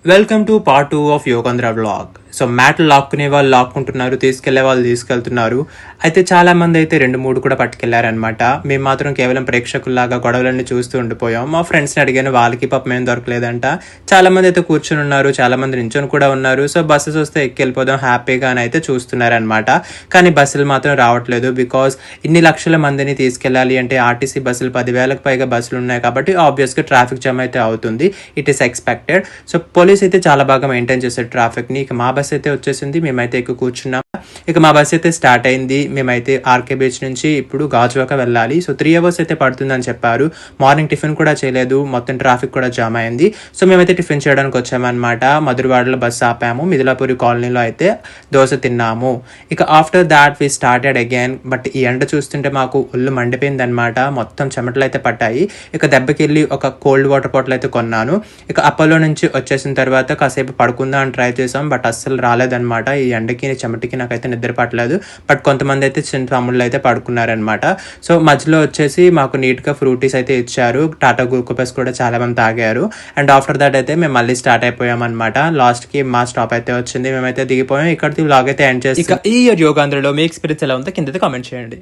Welcome to part 2 of Yogandhra vlog. So మ్యాట్లు లాక్కునే వాళ్ళు లాక్కుంటున్నారు, తీసుకెళ్లే వాళ్ళు తీసుకెళ్తున్నారు. అయితే చాలా మంది అయితే 2-3 కూడా పట్టుకెళ్లారనమాట. మేము మాత్రం కేవలం ప్రేక్షకుల్లాగా గొడవలన్నీ చూస్తూ ఉండిపోయాం. మా ఫ్రెండ్స్ని అడిగాను, వాళ్ళకి పాపం ఏం దొరకలేదంట. చాలా మంది అయితే కూర్చొని ఉన్నారు, చాలా మంది నించొని కూడా ఉన్నారు. సో బస్సెస్ వస్తే ఎక్కెళ్ళిపోదాం హ్యాపీగా అని అయితే చూస్తున్నారనమాట. కానీ బస్సులు మాత్రం రావట్లేదు. బికాస్ ఇన్ని లక్షల మందిని తీసుకెళ్ళాలి అంటే ఆర్టీసీ బస్సులు 10,000కు పైగా బస్సులు ఉన్నాయి కాబట్టి ఆబ్వియస్గా ట్రాఫిక్ జామ్ అయితే అవుతుంది. It is expected. So police అయితే చాలా బాగా మెయింటైన్ చేశారు ట్రాఫిక్ని. ఇక మా బస్ అయితే వచ్చేసింది, మేమైతే ఎక్కువ కూర్చున్నాం. ఇక మా బస్ అయితే స్టార్ట్ అయింది. మేమైతే ఆర్కే బీచ్ నుంచి ఇప్పుడు గాజువాక వెళ్ళాలి. సో 3 hours అయితే పడుతుందని చెప్పారు. మార్నింగ్ టిఫిన్ కూడా చేయలేదు, మొత్తం ట్రాఫిక్ కూడా జామ్ అయింది. సో మేమైతే టిఫిన్ చేయడానికి వచ్చామన్నమాట. మధురవాడలో బస్సు ఆపాము, మిథిలాపురి కాలనీలో అయితే దోశ తిన్నాము. ఇక after that we started again. But ఈ ఎండ చూస్తుంటే మాకు ఒళ్ళు మండిపోయింది అనమాట. మొత్తం చెమటలు అయితే పట్టాయి. ఇక దెబ్బకెళ్ళి ఒక కోల్డ్ వాటర్ బాటిల్ అయితే కొన్నాను. ఇక అపోలో నుంచి వచ్చేసిన తర్వాత కాసేపు పడుకుందా అని ట్రై చేసాం, బట్ అస్సలు రాలేదనమాట. ఈ ఎండకి చెమటికి నాకైతే నిద్ర పట్టలేదు. బట్ కొంతమంది అయితే చిన్న తమ్ముళ్ళు అయితే పడుకున్నారనమాట. సో మధ్యలో వచ్చేసి మాకు నీట్గా ఫ్రూటీస్ అయితే ఇచ్చారు. టాటా గ్లూకోపస్ కూడా చాలా మంది తాగారు. అండ్ ఆఫ్టర్ దాట్ అయితే మేము మళ్ళీ స్టార్ట్ అయిపోయాం అనమాట. లాస్ట్కి మా స్టాప్ అయితే వచ్చింది, మేమైతే దిగిపోయాం. ఇక్కడ వ్లాగ్ అయితే ఎండ్ చేసి ఇక ఈ యోగాంధ్రలో మీ ఎక్స్పీరియన్స్ ఎలా ఉందో కింద కామెంట్ చేయండి.